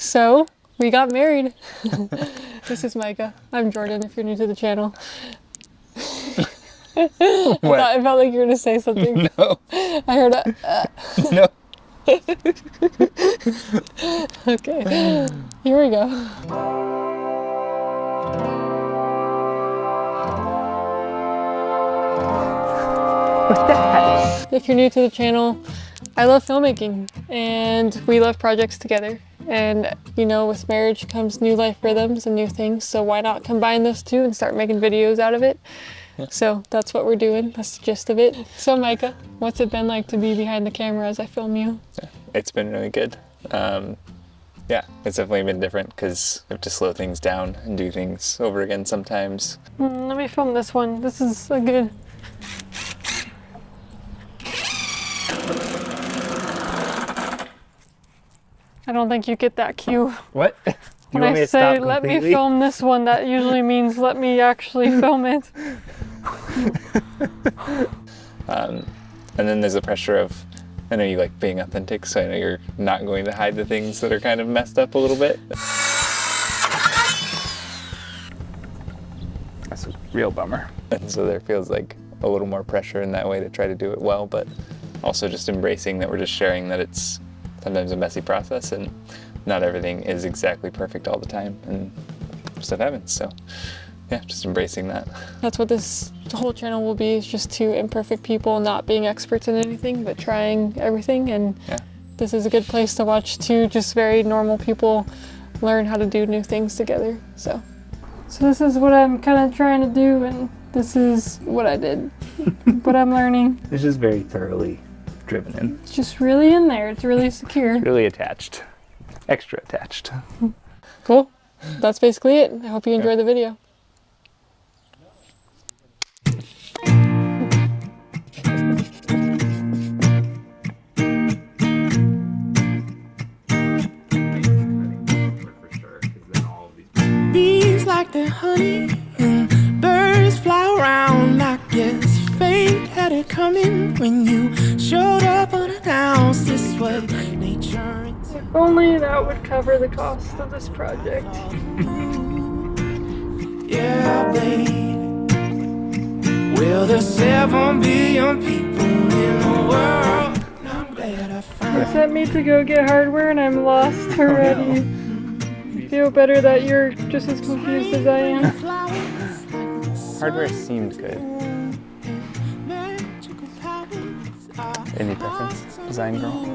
So, we got married. This is Micah. I'm Jordyn, if you're new to the channel. I felt like you were going to say something. No. I heard a... No. Okay, here we go. What's that? If you're new to the channel, I love filmmaking and we love projects together. And you know, with marriage comes new life rhythms and new things, so why not combine those two and start making videos out of it? Yeah. So that's what we're doing. That's the gist of it. So Micah, what's it been like to be behind the camera as I film you? Yeah, it's been really good. Yeah, it's definitely been different because I have to slow things down and do things over again sometimes. Let me film this one. This is a good... I don't think you get that cue. What? When I say let me film this one, that usually means let me actually film it. And then there's the pressure of, I know you like being authentic, so I know you're not going to hide the things that are kind of messed up a little bit. That's a real bummer. And so there feels like a little more pressure in that way to try to do it well, but also just embracing that we're just sharing that it's sometimes a messy process and not everything is exactly perfect all the time and stuff happens. So yeah, just embracing that. That's what this whole channel will be, is just two imperfect people not being experts in anything, but trying everything. And yeah, this is a good place to watch two just very normal people learn how to do new things together. So this is what I'm kind of trying to do, and this is what I did, what I'm learning. This is very thoroughly driven in. It's just really in there. It's really secure. It's really attached. Extra attached. Cool. That's basically it. I hope you enjoy the video. Bees like the honey and birds fly around. I guess fate had it coming when you showed up unannounced. This way nature. If only that would cover the cost of this project. Yeah, babe. Well, there's 7 billion people in the world. I'm glad I found. They sent me to go get hardware and I'm lost already. I feel better that you're just as confused as I am. Hardware seemed good. Any preference, design girl?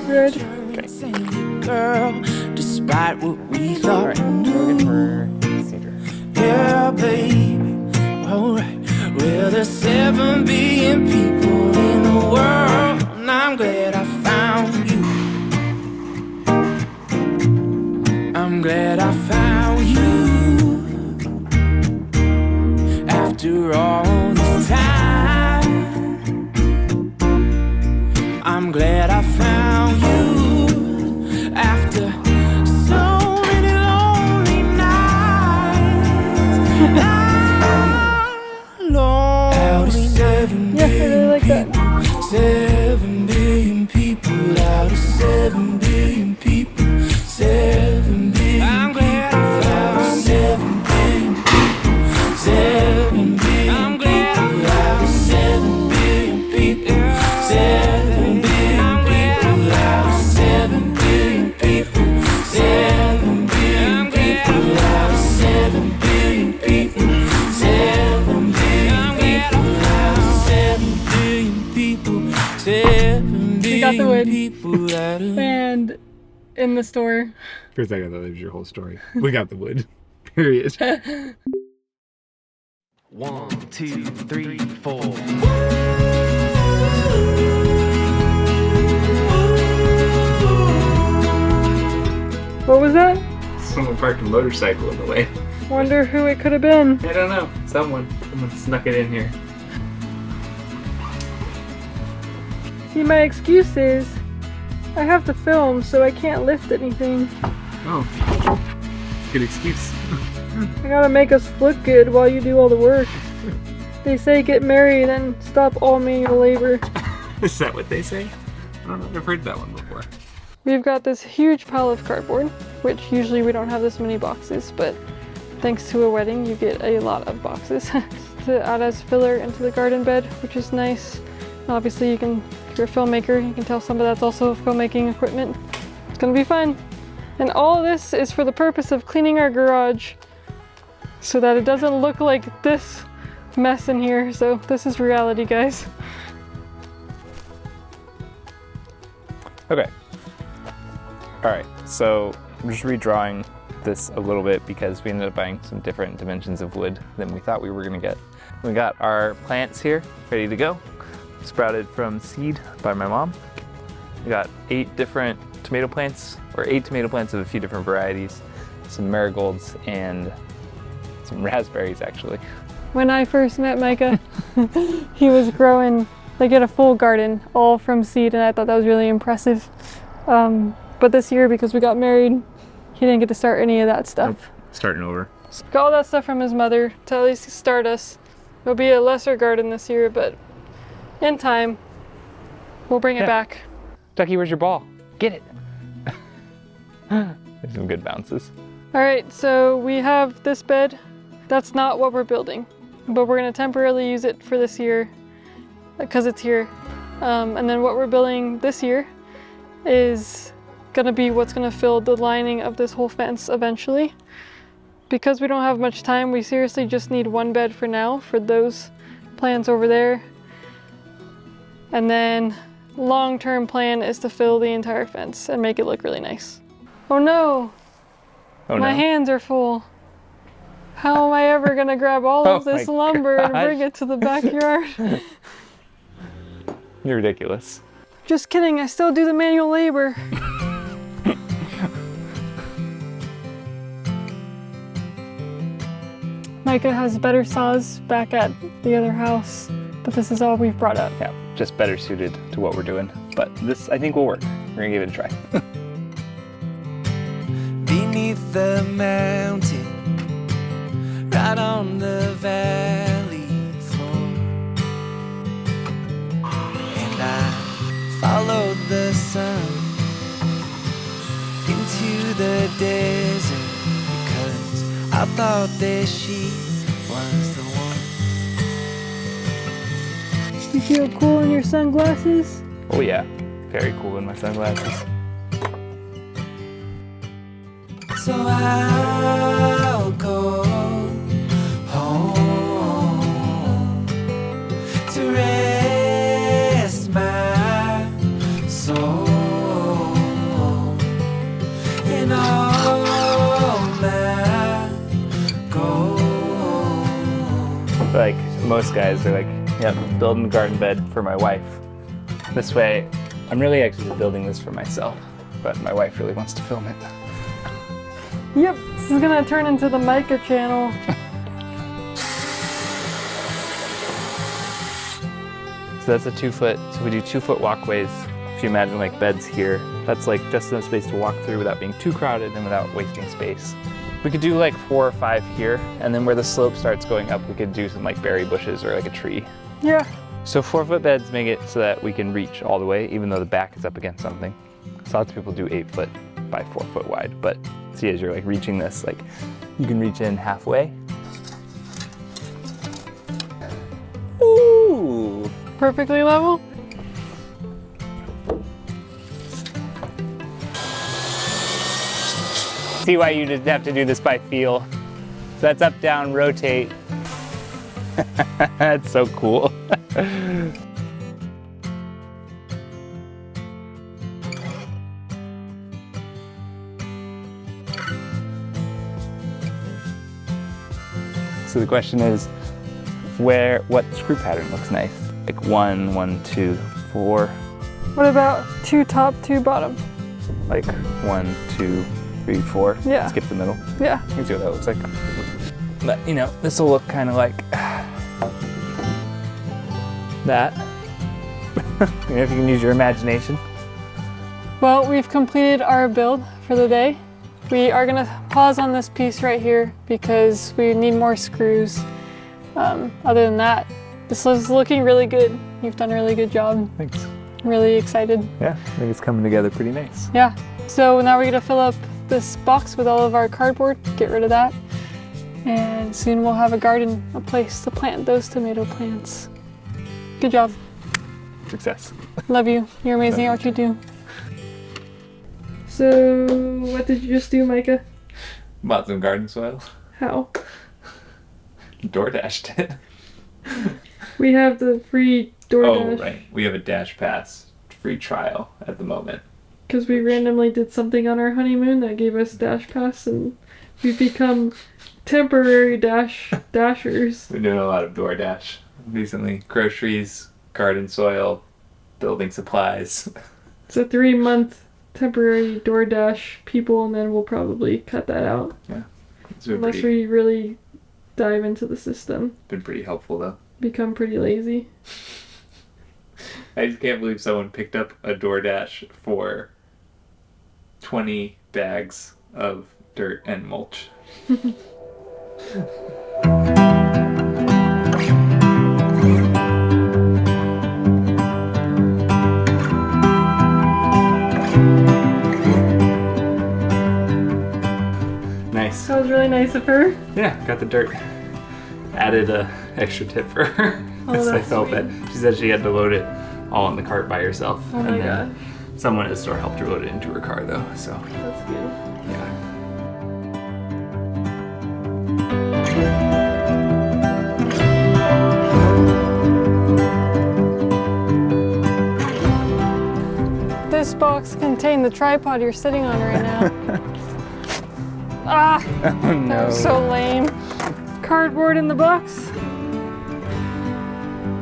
Red. Okay. Girl, despite what we thought. Alright, we're looking for cedar. Yeah, baby. Alright. Well, there's 7 billion people in the world, and I'm glad I found you. I'm glad I found you. After all this time, I'm glad I found you. After so many lonely nights. Out of 7 Yeah, I really like that. 7 billion people, out of 7 billion people, 7 billion. I'm glad I found 7 billion people, 7 billion. I'm glad I found 7 billion people, 7 billion people, out of 7 billion people, 7 billion people, out of 7 billion people, 7 billion people, out of 7 billion people, 7 We got the wood. billion people, out of. And in the store. For a second, I thought that was your whole story. We got the wood. Period. 1, 2, 3, 4. What was that? Someone parked a motorcycle in the way. Wonder who it could have been. I don't know. Someone snuck it in here. See, my excuse is I have to film, so I can't lift anything. Oh. Good excuse. I gotta make us look good while you do all the work. They say get married and stop all manual labor. Is that what they say? I don't know. I've heard that one before. We've got this huge pile of cardboard, which usually we don't have this many boxes, but thanks to a wedding, you get a lot of boxes to add as filler into the garden bed, which is nice. Obviously, if you're a filmmaker, you can tell some of that's also filmmaking equipment. It's gonna be fun. And all of this is for the purpose of cleaning our garage so that it doesn't look like this mess in here. So this is reality, guys. Okay. All right, so I'm just redrawing this a little bit because we ended up buying some different dimensions of wood than we thought we were gonna get. We got our plants here ready to go, sprouted from seed by my mom. We got 8 different tomato plants, or 8 tomato plants of a few different varieties, some marigolds and some raspberries actually. When I first met Micah, he was growing, like, in a full garden, all from seed, and I thought that was really impressive. But this year, because we got married, he didn't get to start any of that stuff. Nope. Starting over. Got all that stuff from his mother to at least start us. It'll be a lesser garden this year, but in time, we'll bring it back. Ducky, where's your ball? Get it. There's some good bounces. All right, so we have this bed. That's not what we're building, but we're gonna temporarily use it for this year because it's here. And then what we're building this year is gonna be what's gonna fill the lining of this whole fence eventually. Because we don't have much time, we seriously just need one bed for now for those plants over there. And then long-term plan is to fill the entire fence and make it look really nice. Oh no, my hands are full. How am I ever gonna grab all of this lumber and bring it to the backyard? You're ridiculous. Just kidding, I still do the manual labor. Micah has better saws back at the other house, but this is all we've brought up. Yeah, just better suited to what we're doing. But this, I think, will work. We're gonna give it a try. Beneath the mountain, right on the valley floor, and I followed the sun into the desert because I thought that she was the one. You feel cool in your sunglasses? Oh yeah, very cool in my sunglasses. So I'll go home to rest my soul and all my gold. Like most guys, they're like, yep, building a garden bed for my wife. This way, I'm really actually building this for myself, but my wife really wants to film it. Yep, this is gonna turn into the Micah channel. So that's a 2-foot, so we do 2-foot walkways. If you imagine like beds here, that's like just enough space to walk through without being too crowded and without wasting space. We could do like 4 or 5 here, and then where the slope starts going up, we could do some like berry bushes or like a tree. Yeah. So 4-foot beds make it so that we can reach all the way, even though the back is up against something. So lots of people do 8 foot by 4 foot wide, but see, as you're like reaching this, like you can reach in halfway. Ooh! Perfectly level? See why you just have to do this by feel. So that's up, down, rotate. That's so cool. So the question is, what screw pattern looks nice? Like 1, 1, 2, 4. What about 2 top, 2 bottom? Like 1, 2, 3, 4. Yeah. Skip the middle. Yeah. You can see what that looks like. But you know, this will look kind of like that. You know, if you can use your imagination. Well, we've completed our build for the day. We are gonna pause on this piece right here because we need more screws. Other than that, this is looking really good. You've done a really good job. Thanks. I'm really excited. Yeah, I think it's coming together pretty nice. Yeah. So now we're gonna fill up this box with all of our cardboard, get rid of that. And soon we'll have a garden, a place to plant those tomato plants. Good job. Success. Love you. You're amazing at what you do. So, what did you just do, Micah? Bought some garden soil. How? DoorDashed it. We have the free DoorDash. Oh, right. We have a Dash Pass free trial at the moment. Because we randomly did something on our honeymoon that gave us Dash Pass, and we've become temporary dashers. We're doing a lot of DoorDash recently. Groceries, garden soil, building supplies. It's a 3-month temporary DoorDash people, and then we'll probably cut that out. Yeah. It's been Unless we really dive into the system. been pretty helpful though. Become pretty lazy. I just can't believe someone picked up a DoorDash for 20 bags of dirt and mulch. Nice. That was really nice of her. Yeah, got the dirt. Added a extra tip for her. Because I that's felt sweet. that she said she had to load it all in the cart by herself. Oh my gosh. Someone at the store helped her load it into her car though, so That's good. yeah. This box contained the tripod you're sitting on right now. Ah! Oh no. That was so lame. Cardboard in the box.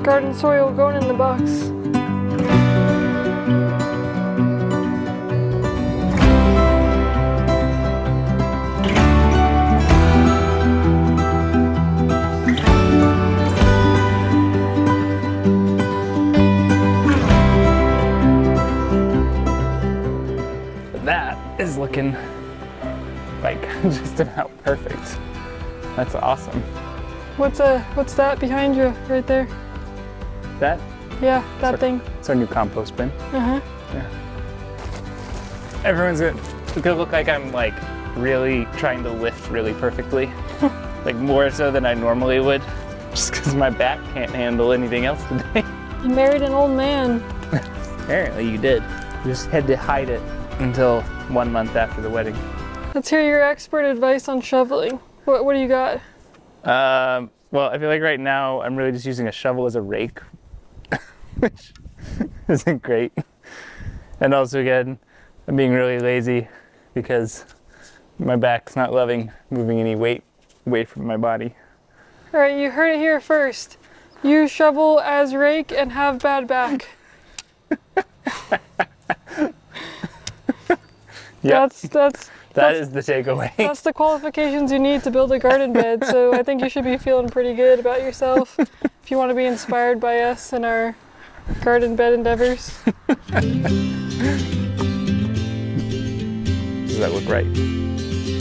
Garden soil going in the box. That is looking like just about perfect. That's awesome. What's that behind you right there? That Yeah, that thing. it's our new compost bin. Uh-huh. Everyone's gonna look like I'm like really trying to lift really perfectly. Like more so than I normally would. Just because my back can't handle anything else today. You married an old man. Apparently you did. You just had to hide it until 1 month after the wedding. Let's hear your expert advice on shoveling. What do you got? Well, I feel like right now I'm really just using a shovel as a rake, which isn't great. And also again, I'm being really lazy because my back's not loving moving any weight away from my body. All right, you heard it here first. Use shovel as rake and have bad back. Yep. That is the takeaway. That's the qualifications you need to build a garden bed, so I think you should be feeling pretty good about yourself if you want to be inspired by us and our garden bed endeavors. Does that look right?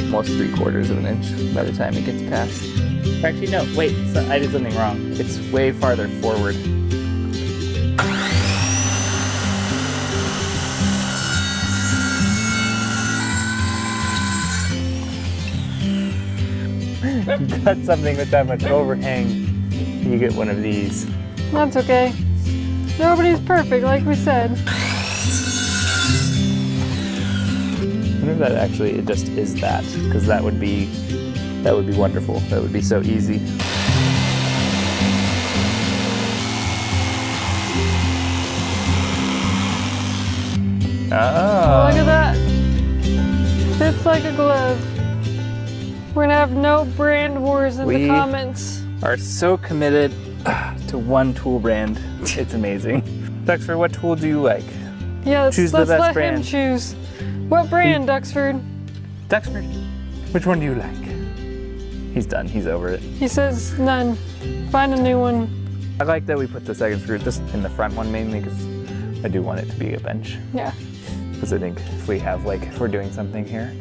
Almost 3/4 of an inch by the time it gets past. Actually, no, wait, so I did something wrong. It's way farther forward. Cut something with that much overhang, you get one of these. That's okay. Nobody's perfect, like we said. I wonder if that actually it just is that, because that would be wonderful. That would be so easy. Oh. Look at that. Fits like a glove. We're gonna have no brand wars in the comments. Are so committed to one tool brand. It's amazing. Duxford, what tool do you like? Yeah, let's Choose the best let brand. him choose. What brand, Duxford? Duxford, which one do you like? He's done. He's over it. He says none. Find a new one. I like that we put the second screw just in the front one mainly because I do want it to be a bench. Yeah. Because I think if we have if we're doing something here,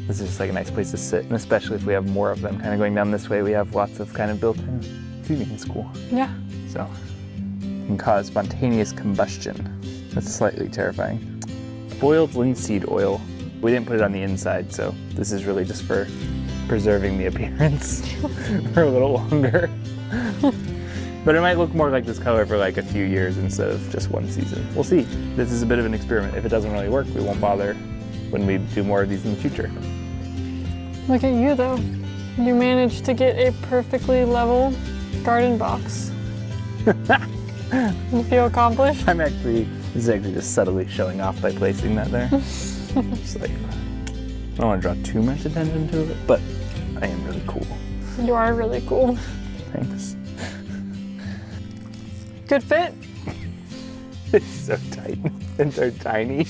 this is just like a nice place to sit, and especially if we have more of them kind of going down this way, we have lots of kind of built-in seating. It's cool. Yeah. So it can cause spontaneous combustion. That's slightly terrifying. Boiled linseed oil. We didn't put it on the inside, so this is really just for preserving the appearance for a little longer. But it might look more like this color for like a few years instead of just one season. We'll see. This is a bit of an experiment. If it doesn't really work, we won't bother when we do more of these in the future. Look at you though. You managed to get a perfectly level garden box. You feel accomplished? This is actually just subtly showing off by placing that there. Just like, I don't want to draw too much attention to it, but I am really cool. You are really cool. Thanks. Good fit? It's so tight and they're tiny.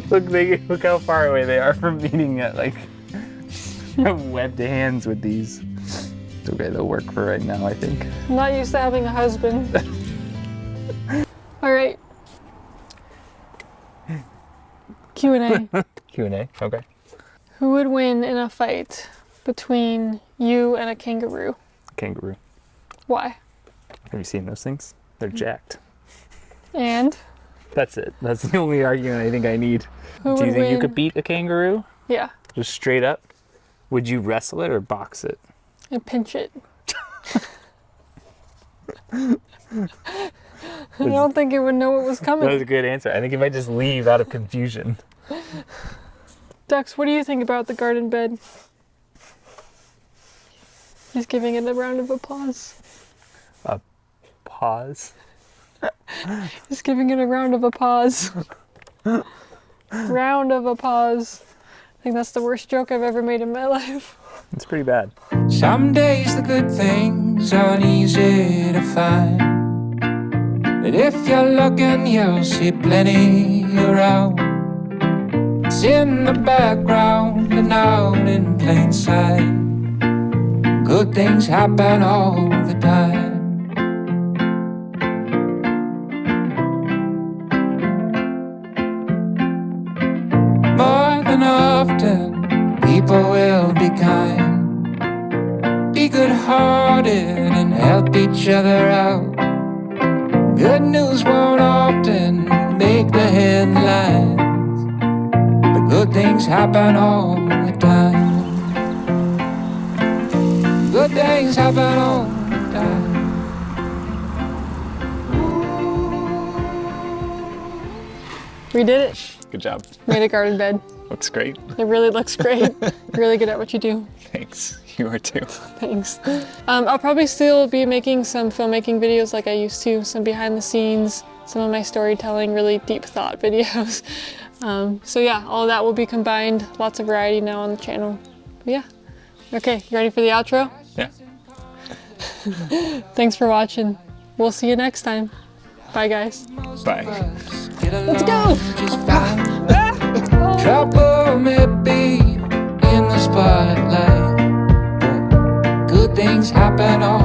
Look how far away they are from meeting at like webbed hands with these. It's okay, they'll work for right now, I think. I'm not used to having a husband. All right. Q&A. Q&A, okay. Who would win in a fight between you and a kangaroo? Kangaroo. Why? Have you seen those things? They're jacked. And? That's it. That's the only argument I think I need. Who Do you would think you win? could beat a kangaroo? Yeah. Just straight up? Would you wrestle it or box it? And pinch it. I don't think it would know what was coming. That was a good answer. I think it might just leave out of confusion. Dux, what do you think about the garden bed? He's giving it a round of applause. Pause. He's giving it a round of applause. Round of applause. I think that's the worst joke I've ever made in my life. It's pretty bad. Some days the good things aren't easy to find, but if you're looking, you'll see plenty around. It's in the background and out in plain sight. Good things happen all the time. More than often, people will be kind, be good-hearted and help each other out. Good news won't often make the headlines, but good things happen all the time. Good things happen all the time. We did it. Good job. Made a garden bed. Looks great. It really looks great. You're really good at what you do. Thanks. You are too. Thanks. I'll probably still be making some filmmaking videos like I used to, some behind the scenes, some of my storytelling, really deep thought videos. So yeah, all of that will be combined. Lots of variety now on the channel. But yeah. Okay, you ready for the outro? Yeah. Thanks for watching. We'll see you next time. Bye guys. Bye. Let's go! Just fine. Trouble may be in the spotlight, but good things happen all